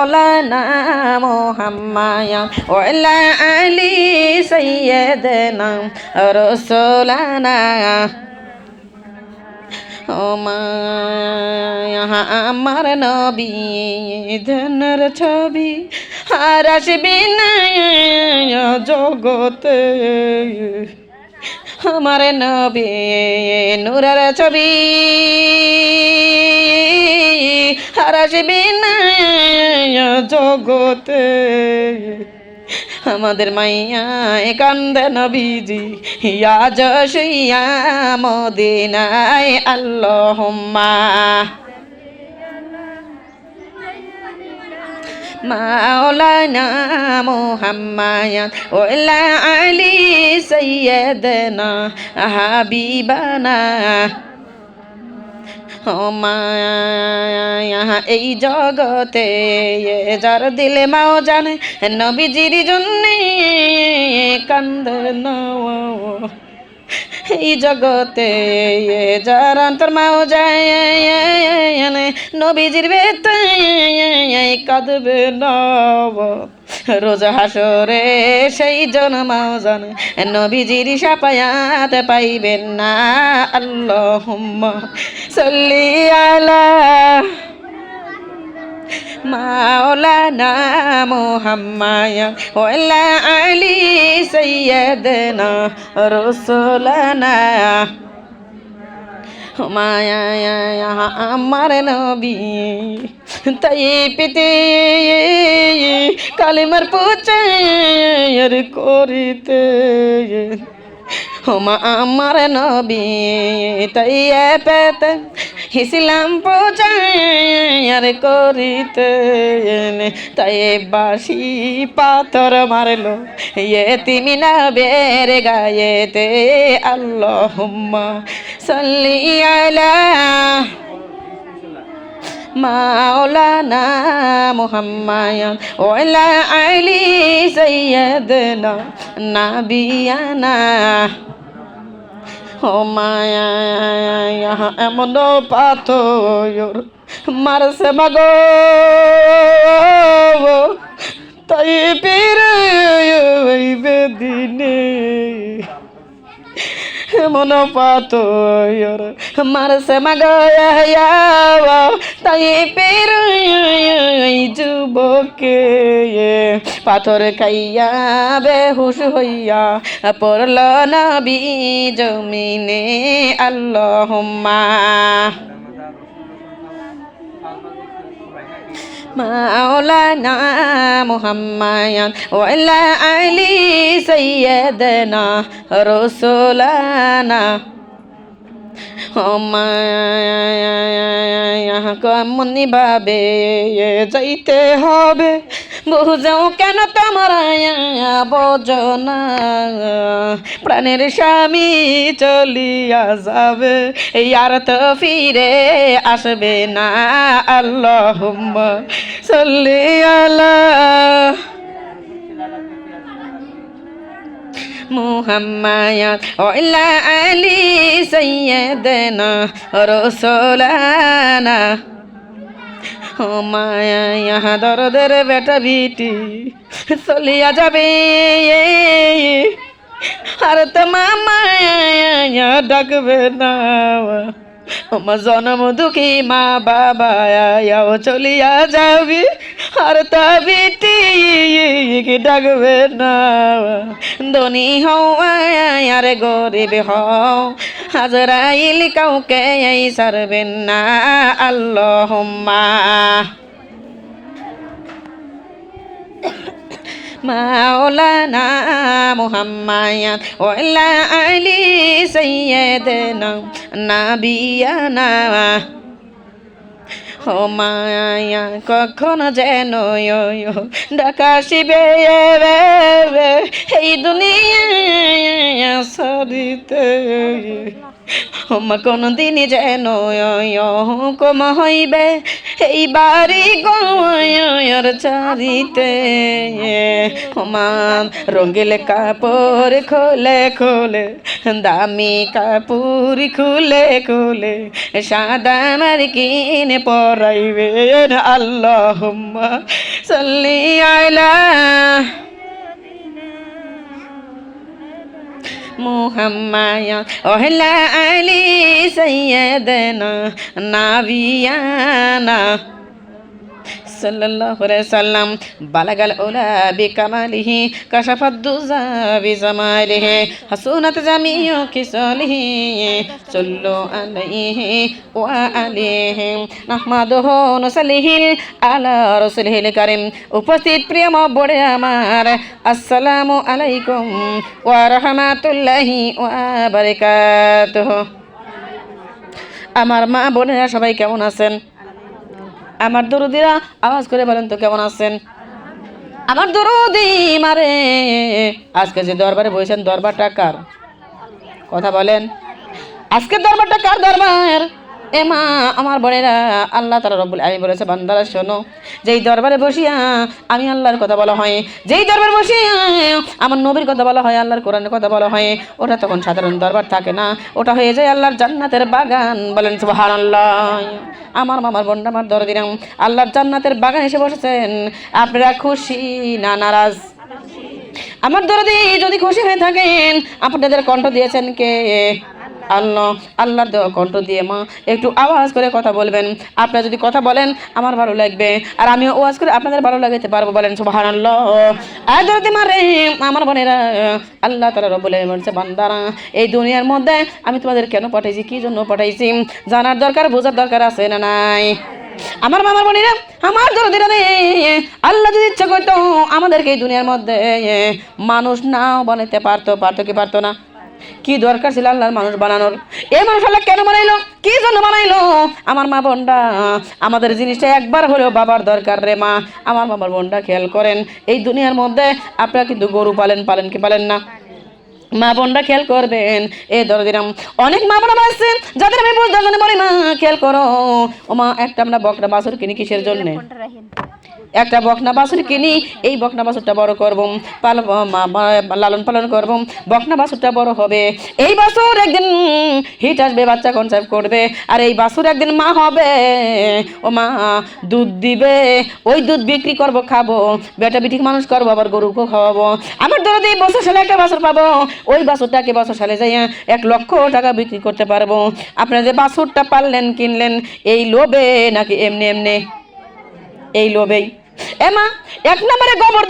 মাওলানা মুহাম্মাদ ওয়া আলা আলি সাইয়্যিদিনা রাসূলানা ও মা আমার নবী ধনের ছবি আর আসবি না জগতে আমার নবী নূরের ছবি আর আসবি না জগতে আমাদের মাইয়া কান্দে নবীজি আজ শুইয়া মদিনায় আল্লাহুম্মা মাওলানা মুহাম্মাদ ওয়া আলা আলি সাইয়্যিদিনা হাবিবানা ও মায়া এই জগতে যার দিলে মাও জানে নবীজির জন্যে কান্দে না এই জগতে যার অন্তর মাও যায় নবীজির বেতে কাঁদবে না রোজ হাসরে সেই জনমাও জানে নবীজির শাফায়াত পাইবেন না আল্লাহুম্মা সাল্লি আলা মাওলানা মুহাম্মাদ ওয়া আলা আলি সাইয়্যিদিনা রাসূলানা মায়া আমার নবী তাই পেতে কালেমার প্রচার করিতে হোমা আমার নবী তাই পেতে ইসলাম প্রচার করিতে তাই বাসি পাথর মারলো ইয়েতিমি নবের গায়েতে আল্লাহুম্মা সাল্লি আলা মাওলানা মুহাম্মাদ ওয়া আলা আলি সাইয়্যিদিনা নাবিয়ানা ও মায়া এমন পাথর মারছে মাগো তাই পীরে বেদিনে এমন পাথর মারছে মাগো তাই পীরে যুবকে পাথর খাইয়া বেহুশ হইয়া পড়ল নবী জমিনে আল্লাহুম্মা মাওলানা মুহাম্মাদ ওয়া আলা আলি সাইয়্যিদিনা রাসূলানা ও মায়া কেমনি ভাবে যাইতে হবে বুঝাও কেন তোমরা বোঝো না প্রাণের স্বামী চলিয়া যাবে আর তো ফিরে আসবে না আল্লাহুম্মা সাল্লি আলা মুহাম্মাদ ওয়া আলা আলি সাইয়্যিদিনা রাসূলানা ও মায়া দরদের বেটা বিটি চলিয়া যাবে আর তো মামা ডাকবে না আমার জনম দুঃখী মা বাবা চলিয়া যাবি আর তা বিটি ডাকবে না ধনী হও আর গরিব হও হাজরাইল কাউকে সারবেন না আল্লাহুম্মা মাওলানা মুহাম্মাদ ওয়া আলা আলি সাইয়্যিদিনা নাবিয়ানা ও মায়া কখন যেন ডাকাশিবে এই দুনিয়া সারিতে ওমা কোনদিন যেন কম হইবে এই বাড়ি গর চারিতে ওমা রঙিল কাপড় খোলে খোলে দামি কাপড় খুলে খুলে সাদা মার্কিন পরাইবে আল্লাহুম্মা সাল্লি আলা মুহাম্মাদ ওয়ালা আলি সাইয়্যিদানা নাবিয়ানা সাল্লাল্লাহু আলাইহি সাল্লাম বালাগাল উলা বিকামালিহি কাশাফাদ দুজা বিজামালিহি হাসুনাত জামিউ কিসালিহি সাল্লু আলাইহি ওয়া আলিহি নাহমাদুহু নুসাল্লিহি আলা রাসূলিল কারীম। উপস্থিত প্রিয় বড়ে আমার, আসসালামু আলাইকুম ওয়া রাহমাতুল্লাহি ওয়া বারাকাতুহু। আমার মা বোনেরা সবাই কেমন আছেন? আমার দরুদিরা আওয়াজ করে বলেন তো কেমন আছেন? আমার দরুদি মারে, আজকে যে দরবারে বসেছেন দরবারটা কার? কথা বলেন, আজকে দরবারটা কার দরবার? এ মা আমার বোনেরা, আল্লাহ তাআলা রব্বুল আলামিন বলেছে, বান্দারা শোনো, যেই দরবারে বসিয়া আমি আল্লাহর কথা বলা হয়, যেই দরবারে বসিয়া আমার নবীর কথা বলা হয়, আল্লাহর কোরআনের কথা বলা হয়, ওটা তখন সাধারণ দরবার থাকে না, ওটা হয়ে যায় আল্লাহর জান্নাতের বাগান। বলেন সুবহানাল্লাহ। আমার মামার বোনরা, আমার দরদিরাম, আল্লাহর জান্নাতের বাগান এসে বসেছেন। আপনারা খুশি না নারাজ? আমার দরদি যদি খুশি হয়ে থাকেন, আপনাদের কণ্ঠ দিয়েছেন কে? আল্লাহ। আল্লাহর দেওয়া কণ্ঠ দিয়ে মা একটু আওয়াজ করে কথা বলবেন। আপনারা যদি কথা বলেন আমার ভালো লাগবে, আর আমিও আওয়াজ করে আপনাদের ভালো লাগাতে পারবো। বলেন সুবহানাল্লাহ। আর যদি মারে আমার বোনেরা, আল্লাহ তাআলা রব্বুল আলামিন বলছে, বান্দারা এই দুনিয়ার মধ্যে আমি তোমাদের কেন পাঠাইছি, কি জন্য পাঠাইছি, জানার দরকার, বোঝার দরকার আছে না নাই? আমার মামার বোনেরা, আমার দরদিরা, আল্লাহ যদি ইচ্ছা করতো আমাদেরকে এই দুনিয়ার মধ্যে মানুষ নাও বানাইতে পারতো কি পারতো না? কি দরকার ছিল আল্লাহর মানুষ বানানোর? এই মানুষ আল্লাহ কেন বানাইলো, কি জন্য বানাইলো? আমার মা বোনরা, আমাদের জিনিসটা একবার হলেও বাবার দরকার রে মা। আমার মামার বোনরা খেয়াল করেন, এই দুনিয়ার মধ্যে আপনারা কিন্তু গরু পালেন কি পালেন না? মা বোনরা খেয়াল করবেন। এ দরদিরাম, অনেক মা বোন আছে যাদের আমি বুঝতে বলি, মা খেয়াল করো, ও মা একটা আমরা বকরা বাছুর কিনি কিসের জন্য? একটা বকনা বাছুর কিনি, এই বকনা বাছুরটা বড় করব, লালন পালন করব, বকনা বাছুরটা বড় হবে, এই বাছুর একদিন হিট আসবে, বাচ্চা কনসেপ্ট করবে, আর এই বাছুর একদিন মা হবে, ও মা দুধ দিবে, ওই দুধ বিক্রি করব, খাবো, বেটা বিটি মানুষ করবো, আবার গরুকে খাওয়াবো। আমার ধরো এই বছর সালে একটা বাছুর পাবো, ওই বাছুরটাকে বছর সালে যাই 1 লক্ষ টাকা বিক্রি করতে পারবো। আপনারা যে বাছুরটা পাললেন, কিনলেন, এই লোভে নাকি এমনি এমনি? এই লোভেই। এমা 1 নম্বরে গোবর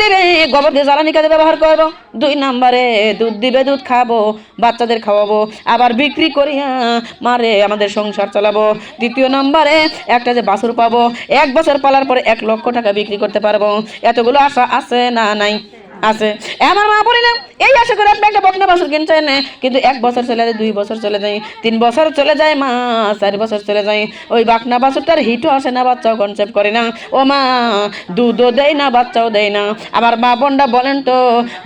দিয়ে জ্বালানি কাজে ব্যবহার করবো, 2 নম্বরে দুধ দিবে, দুধ খাবো, বাচ্চাদের খাওয়াবো, আবার বিক্রি করিয়া মারে আমাদের সংসার চালাবো। 3 নম্বরে একটা যে বাছুর পাবো, 1 বছর পালার পরে 1 লক্ষ টাকা বিক্রি করতে পারবো। এতগুলো আশা আছে না নাই? আছে। আমার মা বলি না, এই আশা করে আপনি একটা বকনা বাছুর কিনছেন, কিন্তু 1 বছর চলে যায়, 2 বছর চলে যায়, 3 বছর চলে যায়, মা 4 বছর চলে যায়, ওই বকনা বাছুরটার হিটও আসে না, বাচ্চাও কনসেপ্ট করে না, ও মা দুধও দেয় না, বাচ্চাও দেয় না। আমার মা বোনরা বলেন তো,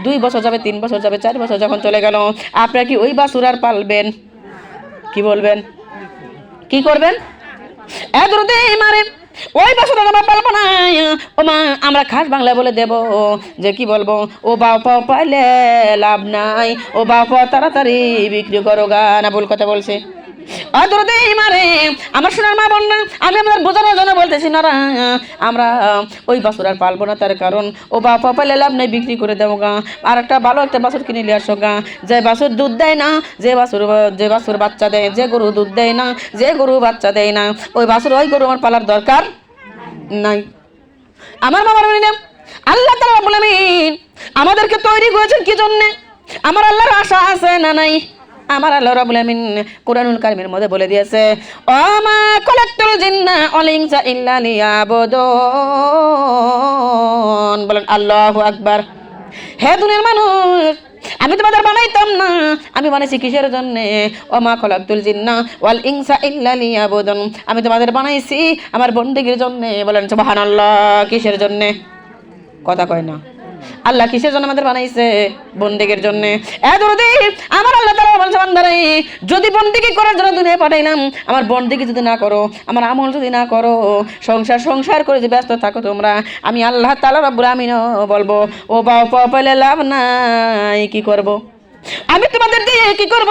2 বছর যাবে, 3 বছর যাবে, 4 বছর যখন চলে গেল, আপনারা কি ওই বাছুর আর পালবেন? কি বলবেন, কি করবেন? মারে ওই বাছুর আমরা পালবো না, ও মা আমরা খাস বাংলা বলে দেব যে কি বলবো, ও বাবা পাইলে লাভ নাই, ও বাবা তাড়াতাড়ি বিক্রি করো গা, না ভুল কথা বলছে? মারে আমার সোনার মা বোন না, আমি আপনার বোঝানোর জন্য বলতেছি না, আমরা ওই বাছুর আর পালবো না, তার কারণ ও বাবা পাইলে লাভ নেই, বিক্রি করে দেবো গা, আর একটা ভালো একটা বাছুর কিনে নিয়ে আসো গা, যে বাছুর দুধ দেয় না, যে বাছুর বাচ্চা দেয়, যে গরু দুধ দেয় না, যে গরু বাচ্চা দেয় না, ওই বাছুর ওই গরু আমার পালার দরকার নাই। আমার মামার না, আল্লাহ তাআলা রাব্বুল আলামিন আমাদেরকে তৈরি করেছেন কি জন্য? আমার আল্লাহর আশা আছে না নাই? আমার আল্লাহ রাব্বুল আলামিন কোরআনুল কারীমের মধ্যে বলে দিয়েছে, ও মা খালাকতুল জিন্না ওয়াল ইনসা ইল্লা লিয়াবুদুন। বলেন আল্লাহু আকবার। হে দুনিয়ার মানুষ, আমি তোমাদের বানাইতাম না, আমি বানাইছি কিসের জন্য? ও মা খালাকতুল জিন্না ওয়াল ইনসা ইল্লা লিয়াবুদুন। আমি তোমাদের বানাইছি আমার বন্দেগীর জন্য। বলেন সুবহানাল্লাহ। কিসের জন্য? কথা কয় না। আল্লাহ কিসের জন্য আমাদের বানাইছে? বন্দেগীর জন্য। আমার আল্লাহ তাআলা বলছে, বান্দারে যদি বন্দেগী করার জন্য দুনিয়ায় পাঠাইলাম, আমার বন্দেগী যদি না করো, আমার আমল যদি না করো, সংসার করে যে ব্যস্ত থাকো তোমরা, আমি আল্লাহ তাআলা রব্বুল আমিন বলবো, ও বাবা পাইলে লাভ নাই, কি করব? আমি তোমাদের দিয়ে কি করব?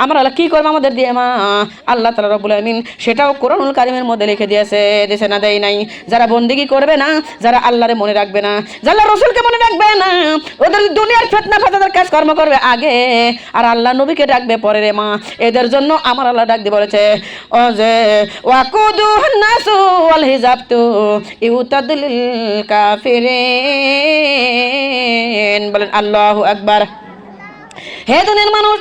আমার আল্লাহ কি করবো আমাদের দিয়ে মা? আল্লাহ তাআলা রব্বুল আলামিন সেটাও কোরআনুল কারীমের মধ্যে লিখে দিয়েছে না দেয় নাই? যারা বন্দেগী করবে না, যারা আল্লাহরে মনে রাখবে না, যারা রাসূলকে মনে রাখবে না, ওদের দুনিয়ার ফিতনা ফাসাদের কাজ কর্ম করবে আগে, আর আল্লাহ নবীকে ডাকবে পরে রে মা। এদের জন্য আমার আল্লাহ ডাক দিয়ে বলেছে ও যে ওয়াকুদুন নাসু ওয়াল হিজাবতু ইউতাদিল কাফিরিন। বলেন আল্লাহু আকবার। হে দুনিয়ার মানুষ,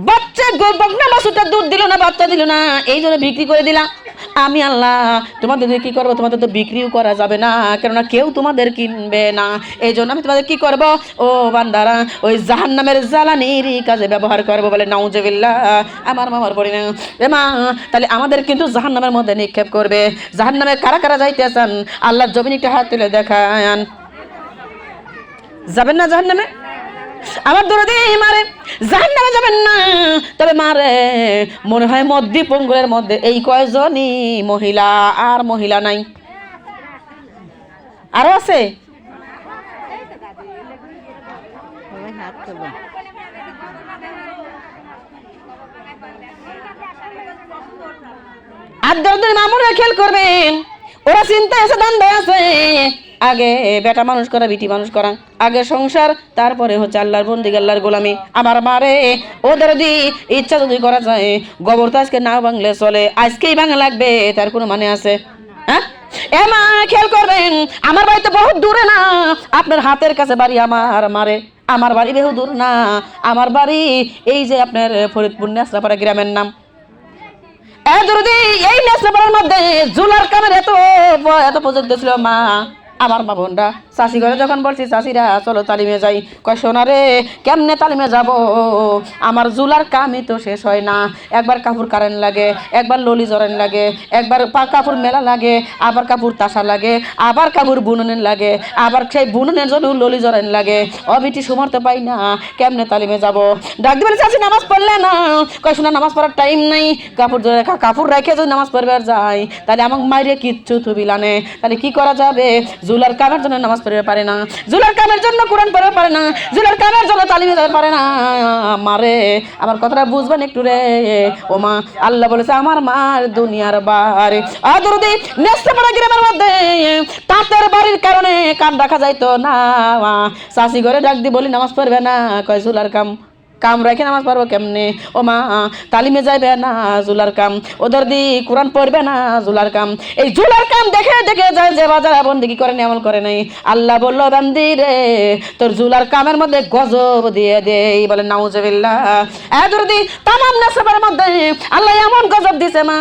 বাচ্চা বকনা বাছুরটা দুধ দিল না, বাচ্চা দিল না, এই জন্য বিক্রি করে দিলাম। আমি আল্লাহ তোমাদের কি করবো? তোমাদের তো বিক্রিও করা যাবে না, কেননা কেউ তোমাদের কিনবে না। এই জন্য আমি তোমাদের কি করব? ও বান্দারা, ওই জাহান্নামের জ্বালানির কাজে ব্যবহার করবো। বলে নাউজুবিল্লাহ। আমার মামার পড়ি না রে মা, তাহলে আমাদের কিন্তু জাহান্নামের মধ্যে নিক্ষেপ করবে। জাহান্নামে কারা কারা যাইতে চান? আল্লাহর জমিন একটা হাত তুলে দেখান। যাবেন না জাহান্নামে? আমার দরদি মারে জাহান্নামে যাবেন না, তবে মারে মনে হয় মধ্যে পঙ্গুরের মধ্যে এই কয়জনই মহিলা, আর মহিলা নাই। আরো আছে? আর দরদির মামুরা খেয়াল করবেন, ওরা চিন্তা আছে, দান্দা আছে। আগে বেটা মানুষ করা, বিটি মানুষ করা, আগে সংসার, তারপরে হচ্ছে আল্লাহর বন্দেগী, আল্লাহর গোলামি। আমার মারে ওদের যদি ইচ্ছা যদি করা যায়, গোবর তো আজকে না বাংলে চলে, আজকেই ভাঙা লাগবে, তার কোনো মানে আছে? হ্যাঁ এ মা খেয়াল করবেন, আমার বাড়ি তো বহুত দূরে না, আপনার হাতের কাছে বাড়ি আমার মারে। আমার বাড়ি বহু দূর না, আমার বাড়ি এই যে আপনার ফরিদপুর নেসরাপাড়া গ্রামের নাম। এই নেসরাপাড়ার মধ্যে জুলার কামের এত এত প্রযুক্তি ছিল মা। আমার মা বোনরা চাষি ঘরে যখন বলছি চাষিরা চলো তালিমে যাই, কয় সোনা রে কেমনে তালিমে যাব? আমার জুলার কামই তো শেষ হয় না। একবার কাপড় কারেন্ট লাগে, একবার ললি জরেন লাগে, একবার কাপড় মেলা লাগে, আবার কাপড় তাসা লাগে, আবার কাপড় বুননের লাগে, আবার সেই বুননের জন্য ললি জরেন লাগে। অবিটি সমর্থ পাই না, কেমনে তালিমে যাব? ডাক দিবেন চাষি নামাজ পড়লে না, কয় শোনা নামাজ পড়ার টাইম নাই, কাপড় রেখে যদি নামাজ পড়বে আর যাই, তাহলে আমাকে মাইরে কিচ্ছু থুবিলানে, তাহলে কি করা যাবে? জুলার কামের জন্য নামাজ পড়তে পারে না, জুলার কামের জন্য কোরআন পড়তে পারে না, জুলার কামের জন্য তালিমে যেতে পারে না। মারে আমার কথাটা বুঝবেন একটু রে ও মা। আল্লাহ বলেছে আমার মার দুনিয়ার বাড়ি আদরদি নেসরাপাড়া গ্রামের মধ্যে তাঁতের বাড়ির কারণে কাম রাখা যাইতো না। চাষি ঘরে ডাক দি বলি নামাজ পড়বে না, কয় জুলার কাম রেখে নামাজ পড়বো কেমনে? ও মা তালিমে যাইবে না, জুলার কাম। ওদের দি কোরআন পড়বে না, জুলার কাম। এই জুলার কাম দেখে দেখে যায় যে বাজার বন্দেগী করে আমল করে নাই। আল্লাহ বললো বান্দি রে তোর জুলার কামের মধ্যে গজব দিয়ে দে। বলে নাউজুবিল্লাহ। এদের দি তামাম নেসরাপাড়ার মধ্যে আল্লাহ এমন গজব দিছে মা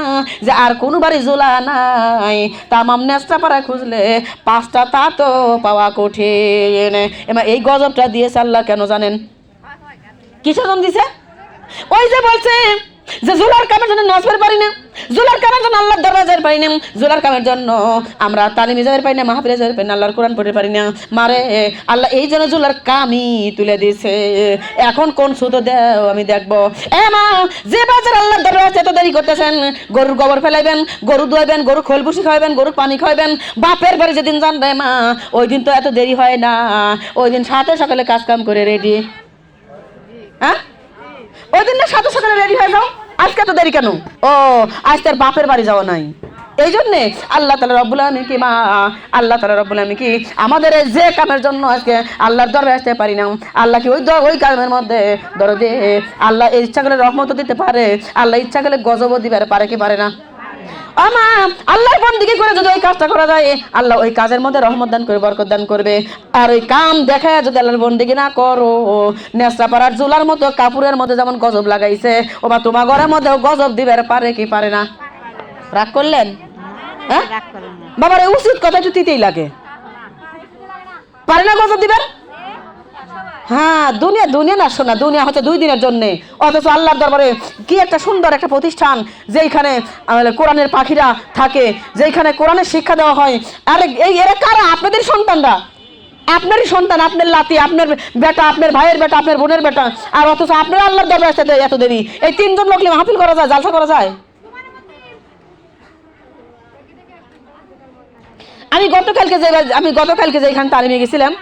যে আর কোনো বাড়ি জুলা নাই। তামাম নেসরাপাড়া খুঁজলে 5টা তা তো পাওয়া কঠিন। এবার এই গজবটা দিয়েছে আল্লাহ কেন জানেন? কিসের জন্য দিছে? ওই যে বলছে যে জুলার কামের জন্য নামাজ পড়তে পারি না, জুলার কামের জন্য আল্লাহর দরবারে যেতে পারি না, জুলার কামের জন্য আমরা তালিমে যেতে পারি না, মাহফিলে যেতে পারি না, আল্লাহর কোরআন পড়তে পারি না। মারে আল্লাহ এই জন্য জুলার কামই তুলে দিয়েছে। এখন কোন সুতো দেও আমি দেখবো। এ মা যে বাজার আল্লাহর দরবারে এত দেরি করতেছেন, গরুর গোবর ফেলাইবেন, গরু ধোয়াইবেন, গরু খোল ভুসি খাওয়াবেন, গরু পানি খাওয়াবেন, বাপের বাড়ি যেদিন জানবে মা ওই দিন তো এত দেরি হয় না, ওই দিন সাথে সকালে কাজ কাম করে রেডি। হ্যাঁ ওই দিন না সাথে সকালে রেডি হয়ে যাও, আজকে তো দেরি কেন? ও আজ তার বাপের বাড়ি যাওয়া নাই, এই জন্যে আল্লাহ তাআলা রব্বুল আলামিন কি মা, আল্লাহ তাআলা রব্বুল আলামিন কি আমাদের যে কামের জন্য আজকে আল্লাহর দরবারে আসতে পারি না, আল্লাহ কি ওই কামের মধ্যে দরদে আল্লাহ ইচ্ছা করলে রহমত দিতে পারে, আল্লাহ ইচ্ছা করলে গজবও দিতে পারে কি পারে না? আমা আল্লাহর বন্দেগী করে যদি ওই কাজটা করা যায়, আল্লাহ ওই কাজের মধ্যে রহমত দান করবে, বরকত দান করবে। আর ওই কাম দেখে যদি আল্লাহর বন্দেগী না করো, নেসরাপাড়ার জুলার মতো কাপড়ের মধ্যে যেমন গজব লাগাইছে, ও বা তোমার ঘরের মধ্যেও গজব দিবে পারে কি পারে না? রাগ করলেন? হ্যাঁ বাবার উচিত কথা একটু দিতেই লাগে, পারে না গজব দিবেন? হ্যাঁ দুনিয়া না শোনা, দুনিয়া হচ্ছে 2 দিনের জন্য, অথচ আল্লাহর দরবারে কি একটা সুন্দর একটা প্রতিষ্ঠান, যেখানে কোরআনের পাখিরা থাকে, যেখানে কোরআনের শিক্ষা দেওয়া হয়। আরে এরা কারা? আপনাদের সন্তানরা, আপনারই সন্তান, আপনার লাতি, আপনার বেটা, আপনার ভাইয়ের বেটা, আপনার বোনের বেটা, আর অথচ আপনার আল্লাহর দরবারে আসতে এত দেরি। এই 3 জন লোক মাহফিল করা যায়, জালসা করা যায়? আমি গতকালকে যে এখানে তালিমে গেছিলাম,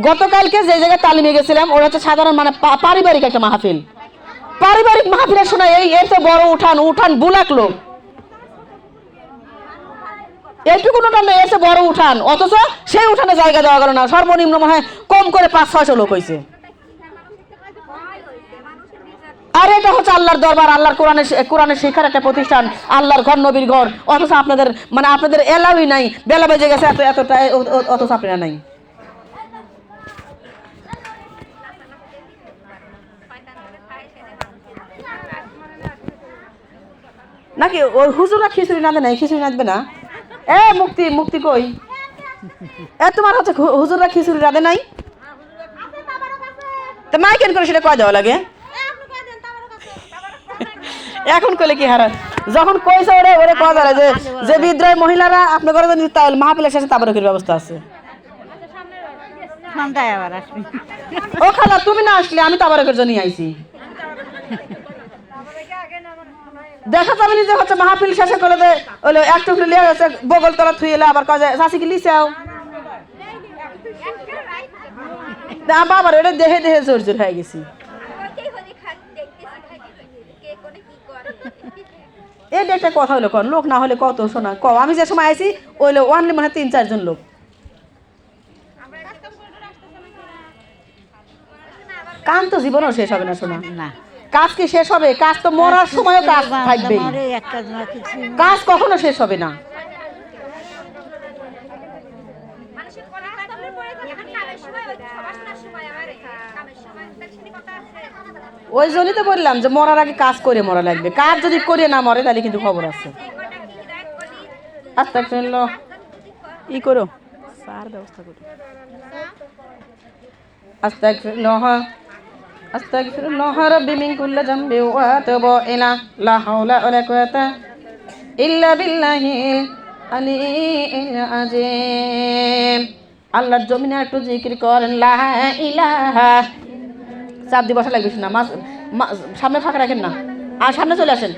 গতকালকে যে জায়গায় তালিমে গেছিলাম ওরা হচ্ছে সাধারণ মানে পারিবারিক একটা মাহফিল। পারিবারিক মাহফিলের শোনা এর তো বড় উঠান বুলাক লোক, এইটুকু উঠান না, এর তো বড় উঠান, অথচ সেই উঠানে জায়গা দেওয়া গেল না। সর্বনিম্ন মনে হয় কম করে 500-600 লোক হয়েছে। আর এটা হচ্ছে আল্লাহর দরবার, আল্লাহর কোরআনের শিক্ষার একটা প্রতিষ্ঠান, আল্লাহর ঘর, নবীর ঘর, অথচ আপনাদের এলাউই নাই। বেলা বেজে গেছে এতটা, অথচ আপনারা নাই। নাকি ওই হুজুরা খিচুড়ি রাঁধে নাই? খিচুড়ি রাঁধবে না? মুক্তি কই? তোমার হচ্ছে হুজুরা খিচুড়ি রাঁধে নাই? তা মাইকেন করে সেটা কয় দেওয়া লাগে? এখন কইলে কি হারা, যখন কইছে ওরে কয় দেওয়া যে যে বিদ্রোহী মহিলারা আপনার ঘরে যদি মাহফিলের শেষে তাবারকের ব্যবস্থা আছে। ও খালা, তুমি না আসলে আমি তাবারকের জন্য আইছি। দেখা যাবে যে হচ্ছে মাহফিল শেষে করে দে ওই এক টুকরি লিয়ে গেছে বগল তলা থুই এলে আবার কয় চাষি কি লিচাও বাবার এটা দেখে জোর জোর হয়ে গেছি। এটা একটা কথা হলো, কন লোক না হলে কত শোনা ক। আমি যে সময় আইছি ওইলো ওয়ানলি মানে 3-4 জন লোক। কাম তো জীবনও শেষ হবে না শোনা। না, কাজ কি শেষ হবে? কাজ তো মরার সময়ও কাজ থাকবে, কাজ কখনো শেষ হবে না। ওই জন্যই তো বললাম যে মরার আগে কাজ করে মরা লাগবে। কাজ যদি করে না মরে তাহলে কিন্তু খবর আছে। আস্তাগফিরুল্লাহ ই করো, সার ব্যবস্থা করো। আস্তাগফিরুল্লাহ আস্তাগফিরুল্লাহ রাব্বি মিন কুল্লি যামবি ওয়া আতুবু ইলা লা হাওলা ওয়ালা কুওয়াতা ইল্লা বিল্লাহিল আলিয়্যিল আযীম। আল্লাহর জমিনে একটু জিকির করেন লা ইলাহা। চাপ দিয়ে বসা লাগবে না, সামনে ফাঁকা রাখেন না, আর সামনে চলে আসেন।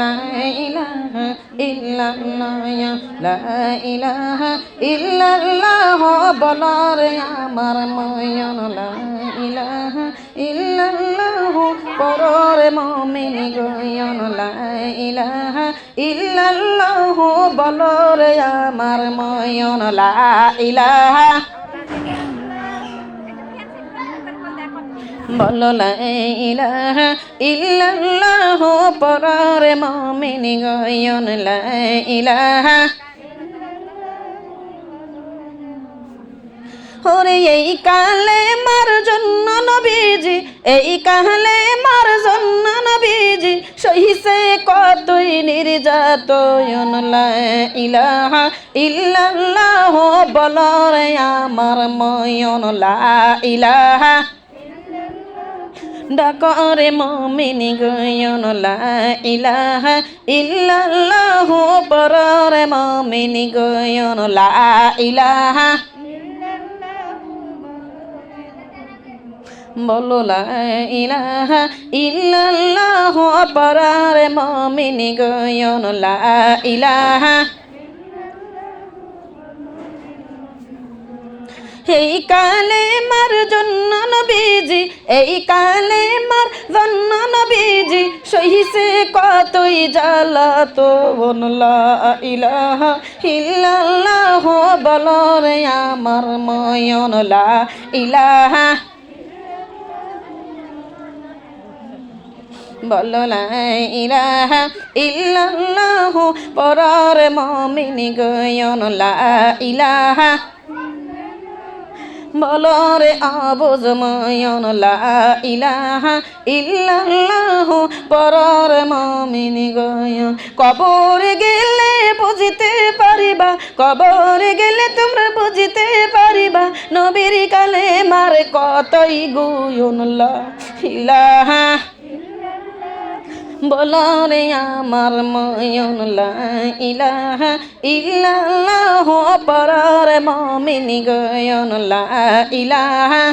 লা ইলাহা ইল্লাল্লাহ লা ইলাহা ইল্লাল্লাহ বলরে আমার ময়ন লা ইলাহা ইল্লাল্লাহ পররে মুমিন গয়ন লা ইলাহা ইল্লাল্লাহ বলরে আমার ময়ন লা ইলাহা বলো লা ইলাহা ইল্লাল্লাহ পররে মুমিন গয়ন লা ইলাহা। ওরে এই কালে মার জন্য নবীজি, এই কালে মার জন্য নবীজি সহিছে কতই নির্যাতন লা ইলাহা ইল্লাল্লাহ বলরে আমার ময়ন লা ইলাহা ডাকরে মুমিন গয়ন লা ইলাহা ইল্লাল্লাহ পররে মুমিন গয়ন লা ইলাহা বলো লা ইলাহা ইল্লাল্লাহ পররে মুমিন গয়ন লা ইলাহা। এই কালে মার জন্য নবীজি, এই কালে মার জন্য নবীজি সহিছে কতই জ্বালাতন লা ইলাহা ইল্লাল্লাহ বলরে আমার ময়ন লা ইলাহা বলো লা ইলাহা ইল্লাল্লাহ পররে মুমিন গয়ন লা ইলাহা বলরে আবুজ ময়ন লা ইলাহা ইল্লাল্লাহ পররে মুমিন গয়ন। কবর গেলে বুঝিতে পারিবা, কবর গেলে তোমরা বুঝিতে পারিবা নবীর কালে মার কতই গুয়ন লা ইলাহা বলরে আমার ময়ন লা ইলাহা ইল্লাল্লাহ পররে মুমিন গয়ন লা ইলাহা।